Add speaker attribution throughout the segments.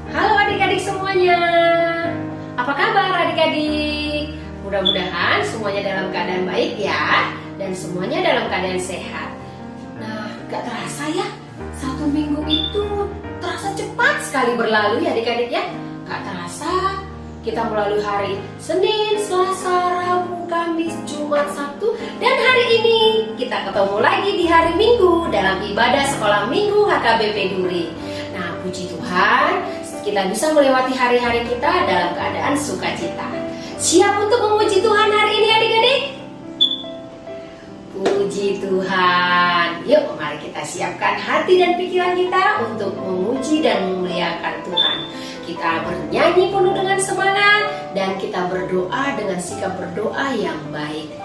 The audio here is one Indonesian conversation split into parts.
Speaker 1: Halo adik-adik semuanya. Apa kabar adik-adik? Mudah-mudahan semuanya dalam keadaan baik ya, dan semuanya dalam keadaan sehat. Nah, gak terasa ya, satu minggu itu terasa cepat sekali berlalu ya adik-adik ya. Gak terasa kita melalui hari Senin, Selasa, Rabu, Kamis, Jumat, Sabtu, dan hari ini kita ketemu lagi di hari Minggu dalam ibadah sekolah Minggu HKBP Duri. Nah, puji Tuhan, kita bisa melewati hari-hari kita dalam keadaan sukacita. Siap untuk memuji Tuhan hari ini adik-adik? Puji Tuhan. Yuk mari kita siapkan hati dan pikiran kita untuk memuji dan memuliakan Tuhan. Kita bernyanyi penuh dengan semangat dan kita berdoa dengan sikap berdoa yang baik.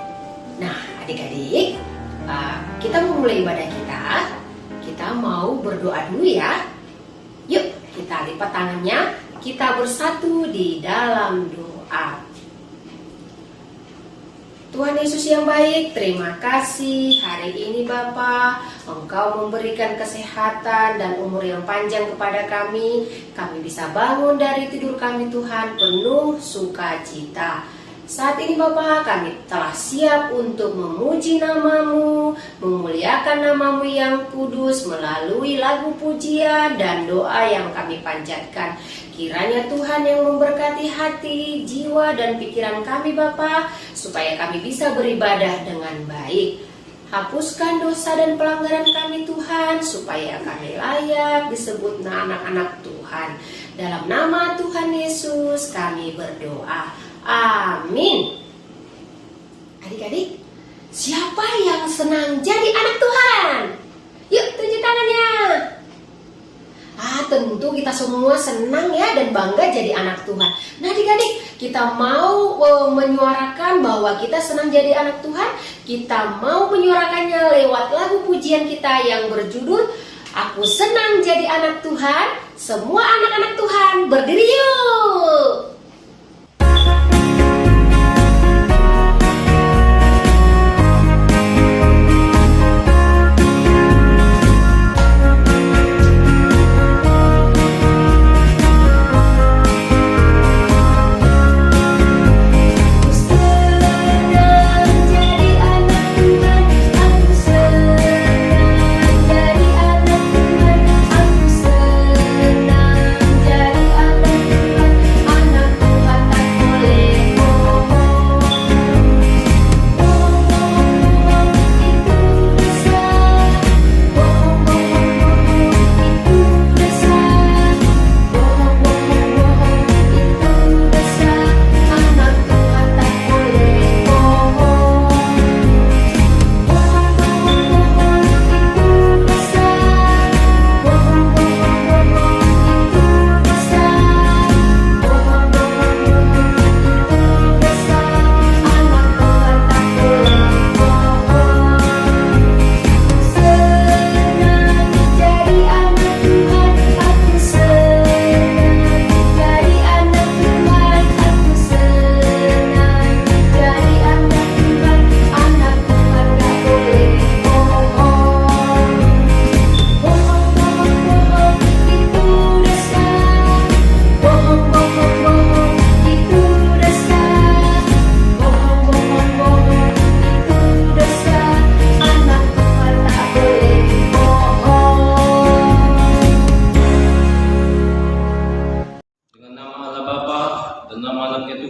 Speaker 1: Nah adik-adik, kita memulai ibadah kita. Kita mau berdoa dulu ya. Yuk kita lipat tangannya, kita bersatu di dalam doa. Tuhan Yesus yang baik, terima kasih hari ini Bapa, Engkau memberikan kesehatan dan umur yang panjang kepada kami. Kami bisa bangun dari tidur kami Tuhan penuh sukacita. Saat ini Bapa, kami telah siap untuk memuji nama-Mu, memuliakan nama-Mu yang kudus melalui lagu pujian dan doa yang kami panjatkan. Kiranya Tuhan yang memberkati hati, jiwa, dan pikiran kami Bapa, supaya kami bisa beribadah dengan baik. Hapuskan dosa dan pelanggaran kami Tuhan, supaya kami layak disebut anak-anak Tuhan. Dalam nama Tuhan Yesus kami berdoa. Amin. Adik-adik, siapa yang senang jadi anak Tuhan? Yuk tunjuk tangannya. Tentu kita semua senang ya dan bangga jadi anak Tuhan. Nah adik-adik, kita mau menyuarakan bahwa kita senang jadi anak Tuhan. Kita mau menyuarakannya lewat lagu pujian kita yang berjudul Aku Senang Jadi Anak Tuhan. Semua anak-anak Tuhan berdiri yuk.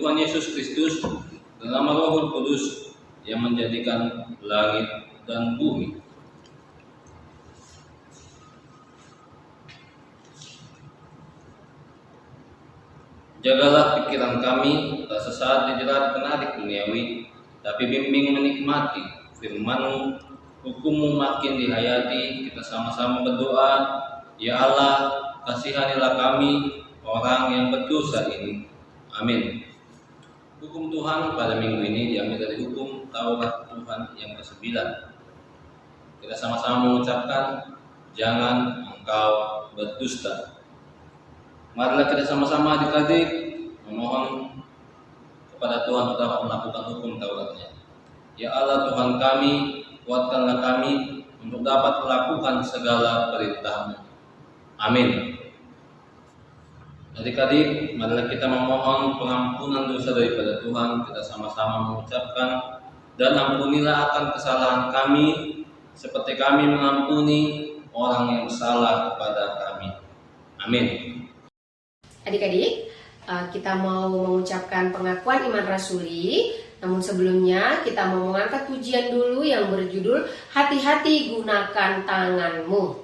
Speaker 2: Tuhan Yesus Kristus dalam Roh Kudus yang menjadikan langit dan bumi. Jagalah pikiran kami tak sesaat dijerat penarik duniawi, tapi bimbing menikmati firman-Mu. Hukum-Mu makin dihayati. Kita sama-sama berdoa, ya Allah, kasihanilah kami orang yang berdosa ini. Amin. Hukum Tuhan pada minggu ini diambil dari hukum Taurat Tuhan yang ke-9. Kita sama-sama mengucapkan, jangan engkau berdusta. Marilah kita sama-sama adik-adik memohon kepada Tuhan untuk dapat melakukan hukum Tauratnya. Ya Allah Tuhan kami, kuatkanlah kami untuk dapat melakukan segala perintah-Mu. Amin. Adik-adik, marilah kita memohon pengampunan dosa daripada Tuhan. Kita sama-sama mengucapkan, dan ampunilah akan kesalahan kami, seperti kami mengampuni orang yang salah kepada kami. Amin.
Speaker 1: Adik-adik, kita mau mengucapkan pengakuan iman rasuli. Namun sebelumnya kita mau mengangkat pujian dulu yang berjudul Hati-hati Gunakan Tanganmu.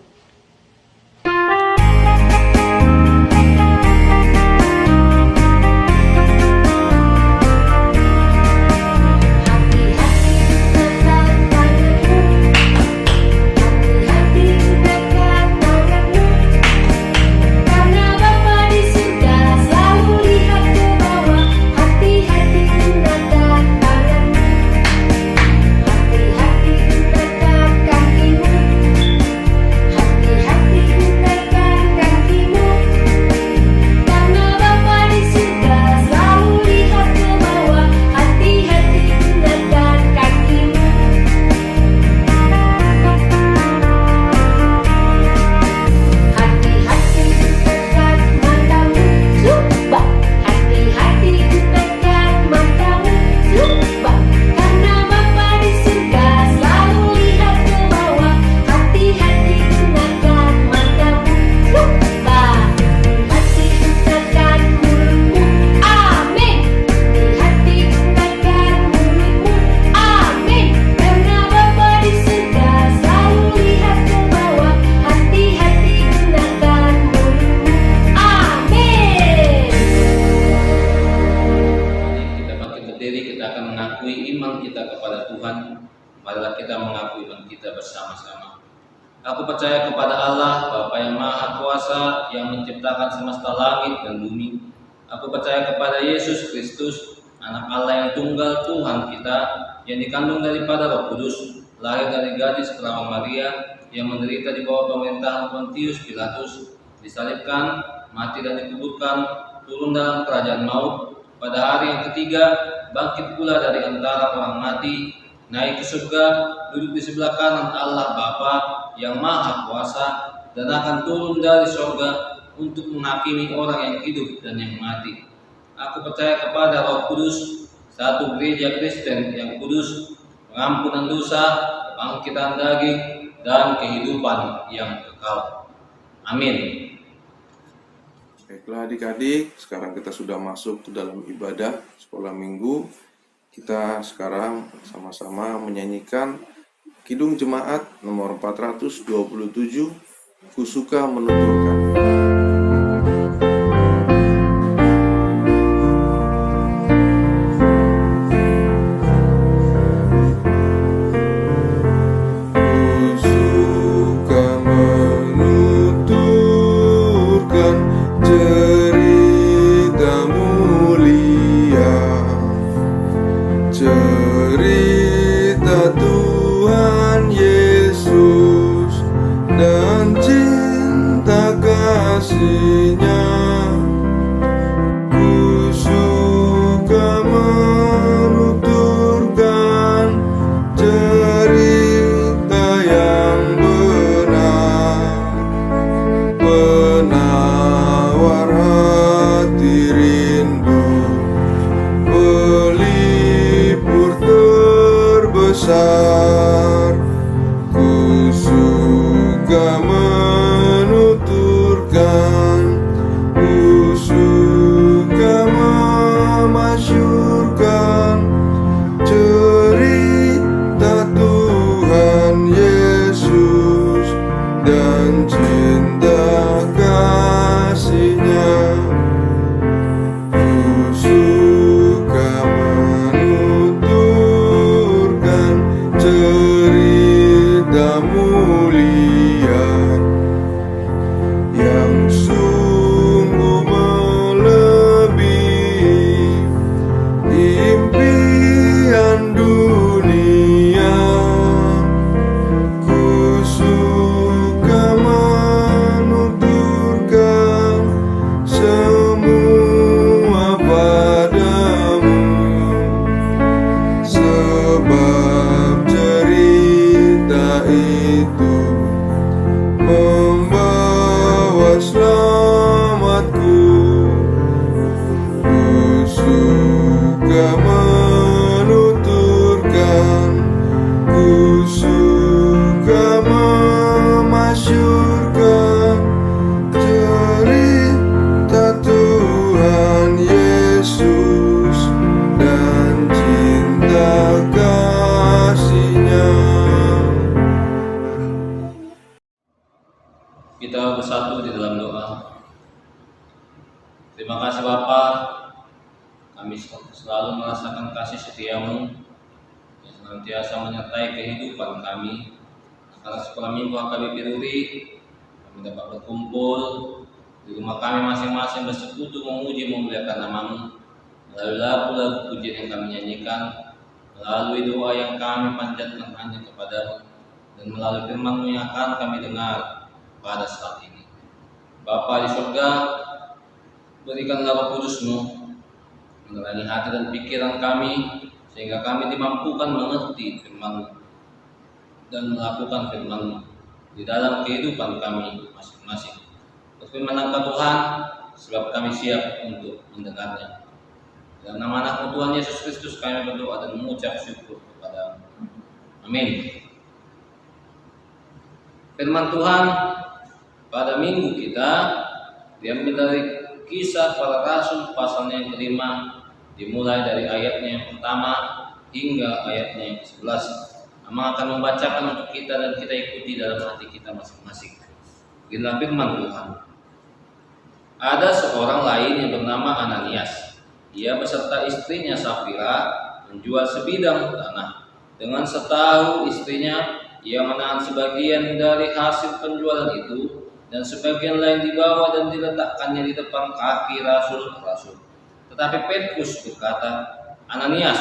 Speaker 2: Marilah kita mengakui iman kita bersama-sama. Aku percaya kepada Allah, Bapa yang Maha Kuasa, yang menciptakan semesta langit dan bumi. Aku percaya kepada Yesus Kristus, Anak Allah yang tunggal, Tuhan kita, yang dikandung daripada Roh Kudus, lahir dari gadis perawan Maria, yang menderita di bawah pemerintahan Pontius Pilatus, disalibkan, mati dan dikuburkan, turun dalam kerajaan maut, pada hari yang ketiga bangkit pula dari antara orang mati, naik ke surga, duduk di sebelah kanan Allah Bapa yang Maha Kuasa, dan akan turun dari surga untuk menghakimi orang yang hidup dan yang mati. Aku percaya kepada Roh Kudus, satu gereja Kristen yang kudus, pengampunan dosa, kebangkitan daging, dan kehidupan yang kekal. Amin.
Speaker 3: Baiklah adik-adik, sekarang kita sudah masuk ke dalam ibadah sekolah minggu. Kita sekarang sama-sama menyanyikan Kidung Jemaat nomor 427, Ku Suka Menuturkan.
Speaker 4: Penawar
Speaker 2: Terima kasih Bapa, kami selalu merasakan kasih setiamu yang senantiasa menyertai kehidupan kami. Karena sekolah minggu kami piruri, kami dapat berkumpul di rumah kami masing-masing bersekutu memuji memuliakan namamu melalui lagu-lagu pujian yang kami nyanyikan, melalui doa yang kami panjatkan hanya kepadamu, dan melalui firman-Mu yang akan kami dengar pada saat ini. Bapa di surga, berikanlah Roh Kudus-Mu menerangi hati dan pikiran kami, sehingga kami dimampukan mengerti firman-Mu dan melakukan firman-Mu di dalam kehidupan kami masing-masing. Berfirman Engkau Tuhan, sebab kami siap untuk mendengarnya. Dalam nama anak Tuhan Yesus Kristus kami berdoa dan mengucap syukur kepada-Mu. Amin. Firman Tuhan pada minggu kita diambil dari Kisah Para Rasul pasalnya yang kelima, dimulai dari ayatnya yang pertama hingga ayatnya yang ke-11. Mama akan membacakan untuk kita dan kita ikuti dalam hati kita masing-masing. Inilah firman Tuhan. Ada seorang lain yang bernama Ananias. Ia beserta istrinya Safira menjual sebidang tanah. Dengan setahu istrinya, ia menahan sebagian dari hasil penjualan itu dan sebagian lain dibawa dan diletakkannya di depan kaki rasul-rasul. Tetapi Petrus berkata, "Ananias,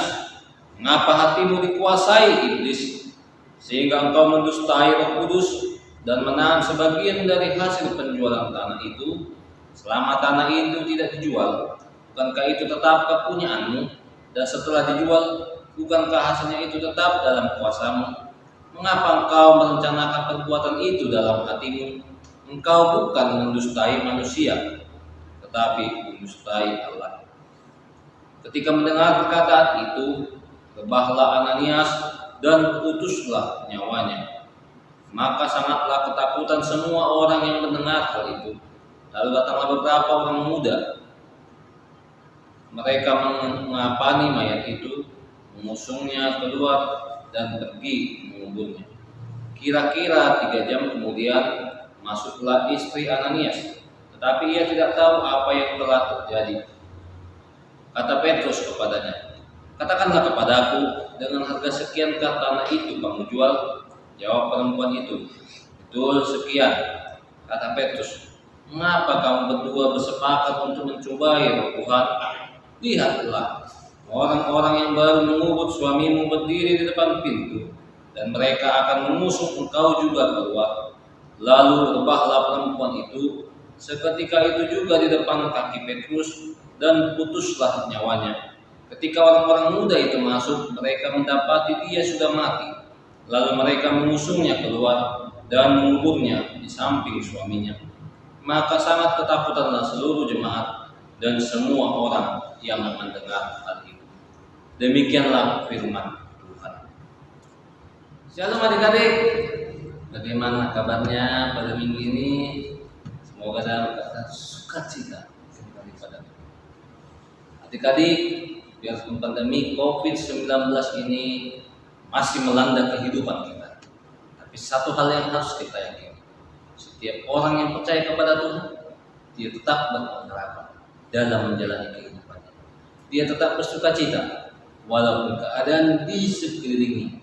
Speaker 2: mengapa hatimu dikuasai iblis, sehingga engkau mendustai Roh Kudus dan menahan sebagian dari hasil penjualan tanah itu? Selama tanah itu tidak dijual, bukankah itu tetap kepunyaanmu? Dan setelah dijual, bukankah hasilnya itu tetap dalam kuasamu? Mengapa engkau merencanakan perbuatan itu dalam hatimu? Engkau bukan mendustai manusia, tetapi mendustai Allah." Ketika mendengar perkataan itu, rebahlah Ananias dan putuslah nyawanya. Maka sangatlah ketakutan semua orang yang mendengar hal itu. Lalu datanglah beberapa orang muda. Mereka mengapani mayat itu, mengusungnya keluar dan pergi menguburnya. Kira-kira 3 jam kemudian masuklah istri Ananias, tetapi ia tidak tahu apa yang telah terjadi. Kata Petrus kepadanya, "Katakanlah kepadaku, dengan harga sekiankah tanah itu kamu jual?" Jawab perempuan itu, "Betul sekian." Kata Petrus, "Mengapa kamu berdua bersepakat untuk mencobai Roh Tuhan? Lihatlah, orang-orang yang baru mengubur suamimu berdiri di depan pintu, dan mereka akan mengusung engkau juga keluar." Lalu rebahlah perempuan itu seketika itu juga di depan kaki Petrus, dan putuslah nyawanya. Ketika orang-orang muda itu masuk, mereka mendapati dia sudah mati. Lalu mereka mengusungnya keluar dan menguburnya di samping suaminya. Maka sangat ketakutanlah seluruh jemaat dan semua orang yang mendengar hal itu. Demikianlah firman Tuhan. Shalom adik-adik, bagaimana kabarnya pada minggu ini? Semoga dalam keadaan sukacita daripada adik-adik. Biarpun pandemi COVID-19 ini masih melanda kehidupan kita, tapi satu hal yang harus kita yakini, setiap orang yang percaya kepada Tuhan, dia tetap berpengharapan dalam menjalani kehidupannya. Dia tetap bersukacita walaupun keadaan di sekelilingnya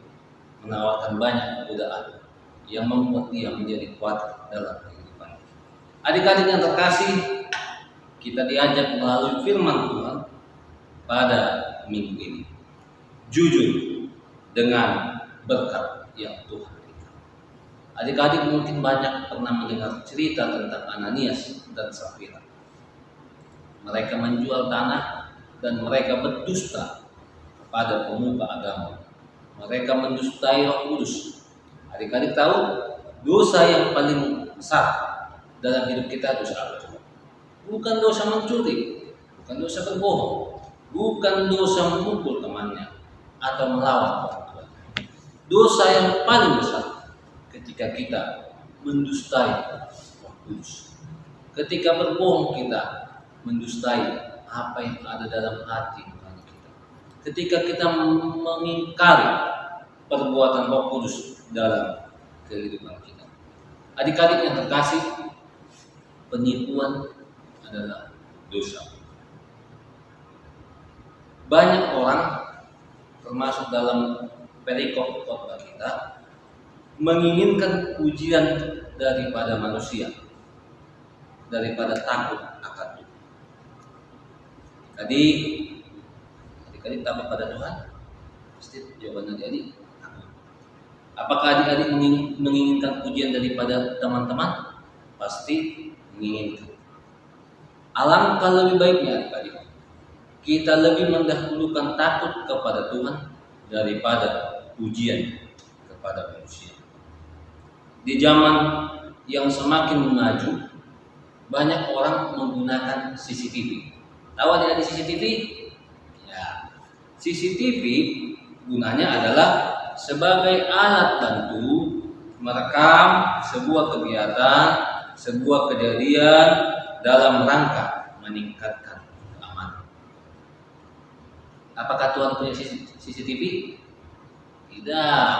Speaker 2: menawarkan banyak godaan yang membuat dia menjadi kuat dalam kehidupannya. Adik-adik yang terkasih, kita diajak melalui firman Tuhan pada minggu ini jujur dengan berkat yang Tuhan berikan. Adik-adik mungkin banyak pernah mendengar cerita tentang Ananias dan Safira. Mereka menjual tanah dan mereka berdusta kepada pemuka agama. Mereka mendustai Roh Kudus. Adik-adik tahu dosa yang paling besar dalam hidup kita dosa apa? Bukan dosa mencuri, bukan dosa berbohong, bukan dosa memukul temannya atau melawan orang tua. Dosa yang paling besar ketika kita mendustai Roh Kudus. Ketika berbohong kita mendustai apa yang ada dalam hati kita. Ketika kita mengingkari perbuatan Roh Kudus dalam kehidupan kita. Adik-adik yang terkasih, penipuan adalah dosa. Banyak orang, termasuk dalam perikop khotbah kita, menginginkan pujian daripada manusia, daripada takut akan Tuhan. Adik-adik takut pada Tuhan? Pasti jawaban adik-adik takut. Apakah adik-adik menginginkan pujian daripada teman-teman? Pasti menginginkan. Alangkah lebih baiknya adik-adik, kita lebih mendahulukan takut kepada Tuhan daripada pujian kepada manusia. Di zaman yang semakin maju, banyak orang menggunakan CCTV. Tahu adik-adik CCTV? Ya, CCTV gunanya adalah sebagai alat bantu merekam sebuah kegiatan, sebuah kejadian dalam rangka meningkatkan keamanan. Apakah Tuhan punya CCTV? Tidak.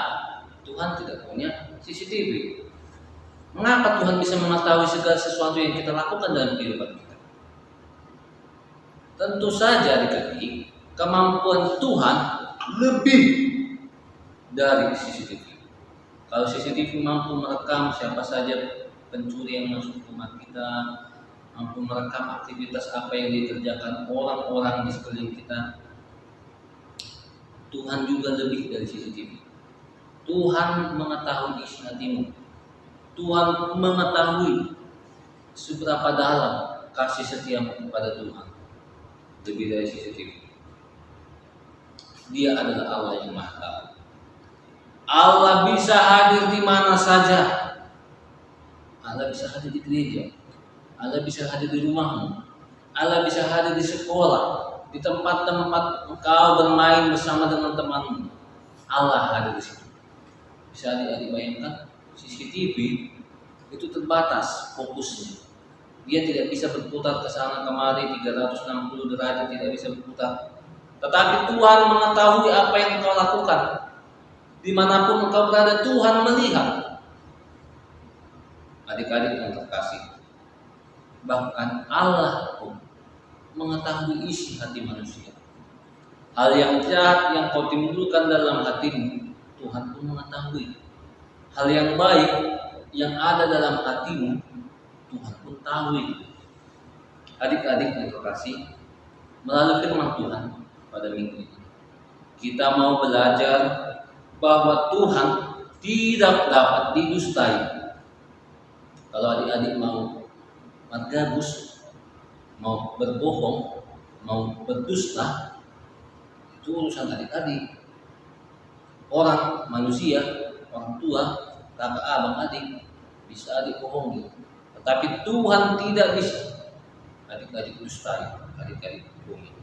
Speaker 2: Tuhan tidak punya CCTV. Mengapa Tuhan bisa mengetahui segala sesuatu yang kita lakukan dalam kehidupan kita? Tentu saja adik-adik, kemampuan Tuhan lebih dari CCTV. Kalau CCTV mampu merekam siapa saja pencuri yang masuk ke rumah kita, mampu merekam aktivitas apa yang dikerjakan orang-orang di sekeliling kita, Tuhan juga lebih dari CCTV. Tuhan mengetahui isi hatimu. Tuhan mengetahui seberapa dalam kasih setiamu kepada Tuhan. Lebih dari CCTV. Dia adalah Allah yang Maha Tahu. Allah bisa hadir di mana saja. Allah bisa hadir di gereja. Allah bisa hadir di rumahmu. Allah bisa hadir di sekolah, di tempat-tempat engkau bermain bersama dengan temanmu. Allah hadir di situ. Bisa adik-adik bayangkan, CCTV itu terbatas fokusnya. Dia tidak bisa berputar ke sana kemari 360 derajat, tidak bisa berputar. Tetapi Tuhan mengetahui apa yang engkau lakukan. Dimanapun engkau berada, Tuhan melihat. Adik-adik yang terkasih, bahkan Allah pun mengetahui isi hati manusia. Hal yang jahat yang kau timbulkan dalam hatimu, Tuhan pun mengetahui. Hal yang baik yang ada dalam hatimu, Tuhan pun tahu itu. Adik-adik yang terkasih, melalui firman Tuhan pada minggu ini, kita mau belajar bahwa Tuhan tidak dapat didustai. Kalau adik-adik mau margabus, mau berbohong, mau berdusta, itu urusan adik-adik. Orang manusia, orang tua, kakak, abang, adik bisa adik bohongi, tetapi Tuhan tidak bisa adik-adik dustai, adik-adik bohongi.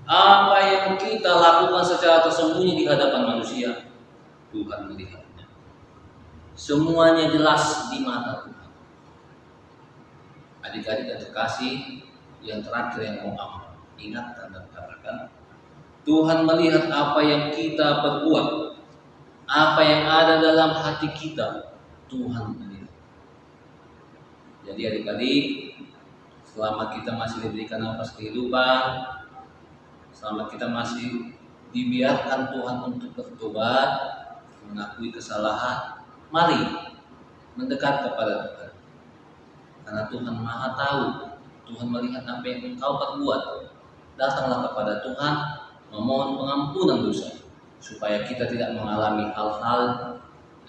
Speaker 2: Apa yang kita lakukan secara tersembunyi di hadapan manusia, Tuhan melihatnya. Semuanya jelas di mata Tuhan. Adik-adik yang terkasih, yang terakhir yang mau ingatkan dan katakan, Tuhan melihat apa yang kita perbuat, apa yang ada dalam hati kita, Tuhan melihat. Jadi adik-adik, selama kita masih diberikan nafas kehidupan, selama kita masih dibiarkan Tuhan untuk bertobat, mengakui kesalahan, mari mendekat kepada Tuhan. Karena Tuhan Maha Tahu, Tuhan melihat apa yang engkau perbuat. Datanglah kepada Tuhan, memohon pengampunan dosa, supaya kita tidak mengalami hal-hal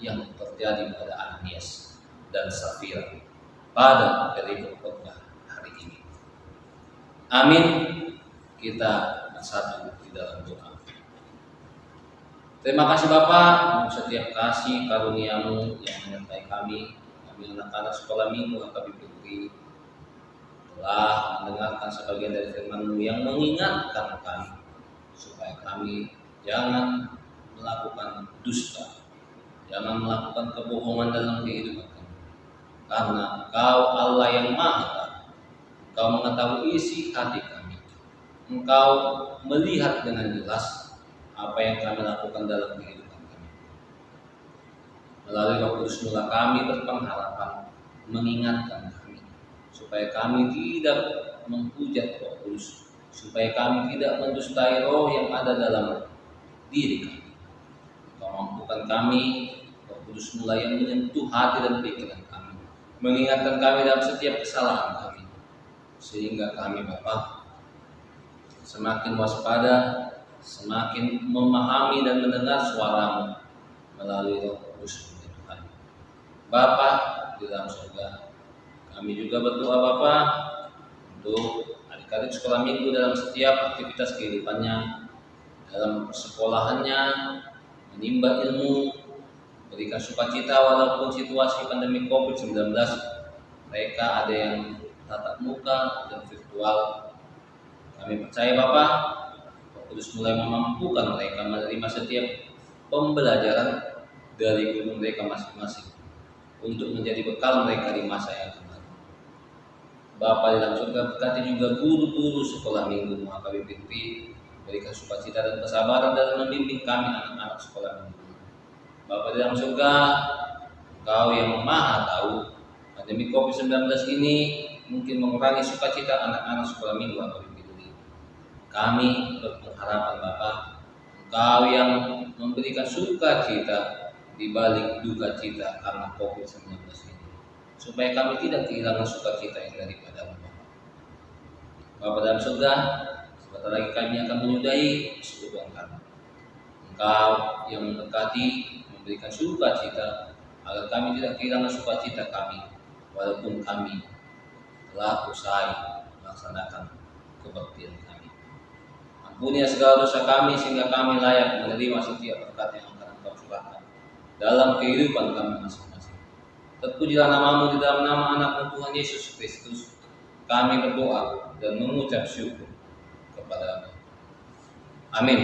Speaker 2: yang terjadi pada Ananias dan Safira pada perikop khotbah hari ini. Amin. Kita bersatu di dalam doa. Terima kasih Bapa untuk setiap kasih karunia-Mu yang menyertai kami anak-anak sekolah minggu HKBP telah mendengarkan sebagian dari firman-Mu yang mengingatkan kami supaya kami jangan melakukan dusta, jangan melakukan kebohongan dalam kehidupan kami. Karena Engkau Allah yang Maha Tahu, Engkau mengetahui isi hati kami. Engkau melihat dengan jelas apa yang kami lakukan dalam kehidupan kami. Melalui Roh Kudus kami berpengharapan mengingatkan kami supaya kami tidak menghujat Roh Kudus, supaya kami tidak mendustai roh yang ada dalam diri kami. Engkau mampukan kami, Roh Kudus mulai yang menyentuh hati dan pikiran kami, mengingatkan kami dalam setiap kesalahan kami, sehingga kami Bapa semakin waspada, semakin memahami dan mendengar suara-Mu melalui Roh Kudus Tuhan. Bapa di dalam surga, kami juga berdoa Bapa untuk adik-adik sekolah minggu dalam setiap aktivitas kehidupannya, dalam persekolahannya, menimba ilmu, berikan sukacita walaupun situasi pandemi COVID-19. Mereka ada yang tatap muka dan virtual. Kami percaya Bapa, Roh Kudus mulai memampukan mereka menerima setiap pembelajaran dari guru mereka masing-masing untuk menjadi bekal mereka di masa yang akan datang. Bapa di dalam surga, berkati juga guru-guru sekolah minggu HKBP, berikan sukacita dan kesabaran dalam membimbing kami anak-anak sekolah minggu. Bapa di dalam surga, Engkau yang Maha Tahu, pandemi COVID-19 ini mungkin mengurangi sukacita anak-anak sekolah minggu HKBP. Kami berpengharapan Bapa, Engkau yang memberikan sukacita di balik duka cita karena COVID-19 ini, supaya kami tidak kehilangan sukacita yang daripada Bapa dalam surga. Sebentar lagi kami akan menyudahi persekutuan kami. Engkau yang memberkati, memberikan sukacita agar kami tidak kehilangan sukacita kami, walaupun kami telah usai melaksanakan kebaktian kami. Ampuni segala dosa kami sehingga kami layak menerima setiap berkat yang akan Engkau curahkan dalam kehidupan kami masing-masing. Terpujilah nama-Mu di dalam nama anak-Mu Tuhan Yesus Kristus. Kami berdoa dan mengucap syukur kepada-Mu. Amin.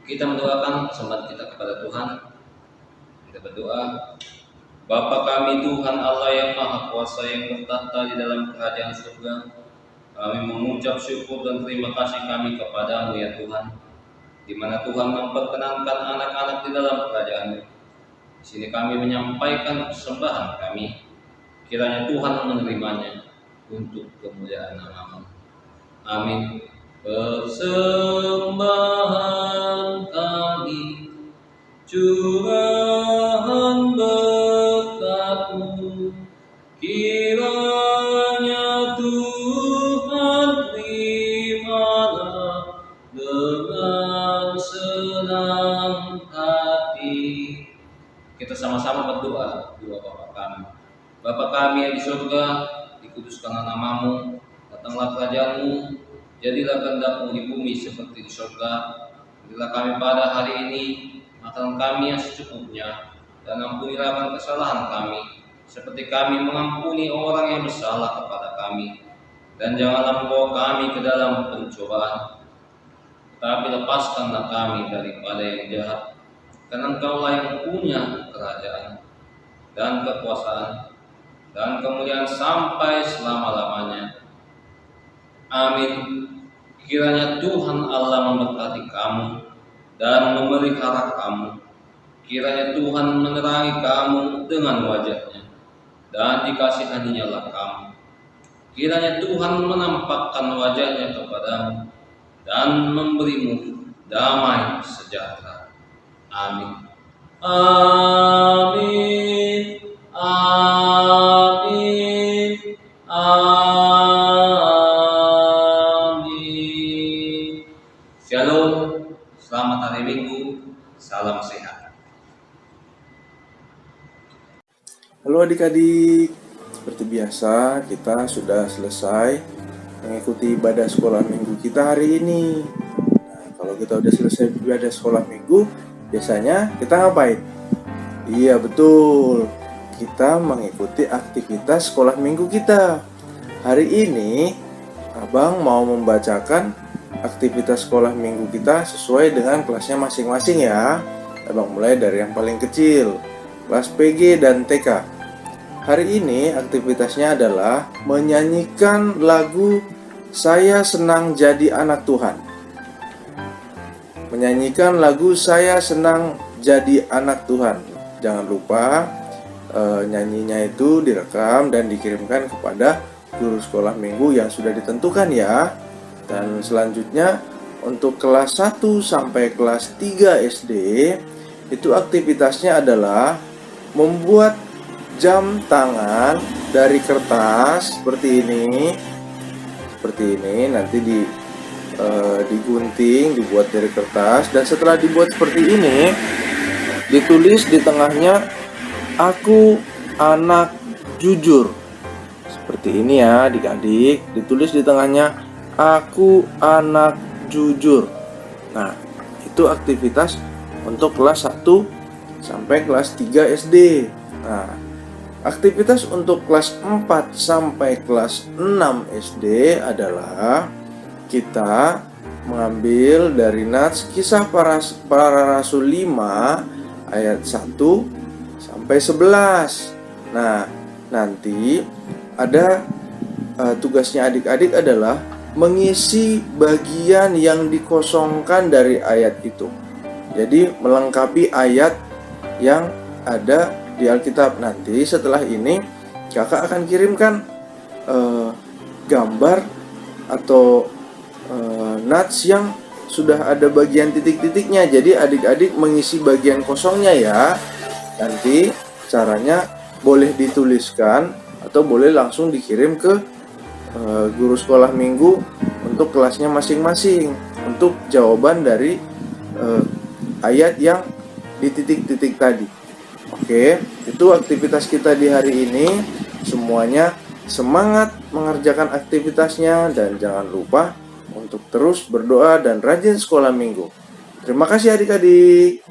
Speaker 2: Kita mendoakan sembah kita kepada Tuhan. Kita berdoa. Bapa kami Tuhan Allah yang Maha Kuasa yang bertahta di dalam kerajaan surga, kami mengucap syukur dan terima kasih kami kepada-Mu ya Tuhan, di mana Tuhan memperkenankan anak-anak di dalam kerajaan-Mu. Di sini kami menyampaikan persembahan kami, kiranya Tuhan menerimanya untuk kemuliaan nama-Mu. Amin. Persembahan kami, curahan berkat-Mu, kiranya Tuhan terimalah dengan senang hati. Kita sama-sama berdoa doa Bapa kami. Bapa kami yang di surga, dikuduskanlah nama-Mu, datanglah kerajaan-Mu, jadilah kehendak-Mu di bumi seperti di surga. Berilah kami pada hari ini makanan kami yang secukupnya, dan ampunilah akan kesalahan kami, seperti kami mengampuni orang yang bersalah kepada kami. Dan janganlah membawa kami ke dalam pencobaan, tetapi lepaskanlah kami daripada yang jahat. Karena Engkaulah yang punya kerajaan dan kekuasaan dan kemuliaan sampai selama-lamanya. Amin. Kiranya Tuhan Allah memberkati kamu dan memelihara kamu. Kiranya Tuhan menerangi kamu dengan wajah-Nya dan dikasihaninya kamu. Kiranya Tuhan menampakkan wajah-Nya kepadamu dan memberimu damai sejahtera. Amin. Amin. Amin. Amin. Shalom. Selamat hari Minggu. Salam sehat.
Speaker 3: Halo adik-adik, seperti biasa kita sudah selesai mengikuti ibadah sekolah minggu kita hari ini. Nah, kalau kita udah selesai ibadah sekolah minggu, biasanya kita ngapain? Iya betul, kita mengikuti aktivitas sekolah minggu kita. Hari ini Abang mau membacakan aktivitas sekolah minggu kita sesuai dengan kelasnya masing-masing ya. Abang mulai dari yang paling kecil, kelas PG dan TK. Hari ini aktivitasnya adalah menyanyikan lagu Saya Senang Jadi Anak Tuhan. Menyanyikan lagu Saya Senang Jadi Anak Tuhan. Jangan lupa nyanyinya itu direkam dan dikirimkan kepada guru sekolah minggu yang sudah ditentukan ya. Dan selanjutnya untuk kelas 1 sampai kelas 3 SD itu aktivitasnya adalah membuat jam tangan dari kertas seperti ini. Seperti ini nanti digunting, dibuat dari kertas, dan setelah dibuat seperti ini ditulis di tengahnya aku anak jujur. Seperti ini ya adik-adik, ditulis di tengahnya aku anak jujur. Nah, itu aktivitas untuk kelas 1 sampai kelas 3 SD. Nah, aktivitas untuk kelas 4 sampai kelas 6 SD adalah kita mengambil dari Nats Kisah Para Rasul 5 ayat 1 sampai 11. Nah, nanti ada tugasnya adik-adik adalah mengisi bagian yang dikosongkan dari ayat itu. Jadi melengkapi ayat yang ada di Alkitab. Nanti setelah ini kakak akan kirimkan gambar atau nats yang sudah ada bagian titik-titiknya. Jadi adik-adik mengisi bagian kosongnya ya. Nanti caranya boleh dituliskan atau boleh langsung dikirim ke guru sekolah minggu untuk kelasnya masing-masing untuk jawaban dari ayat yang di titik-titik tadi. Oke, itu aktivitas kita di hari ini. Semuanya semangat mengerjakan aktivitasnya dan jangan lupa untuk terus berdoa dan rajin sekolah minggu. Terima kasih adik-adik.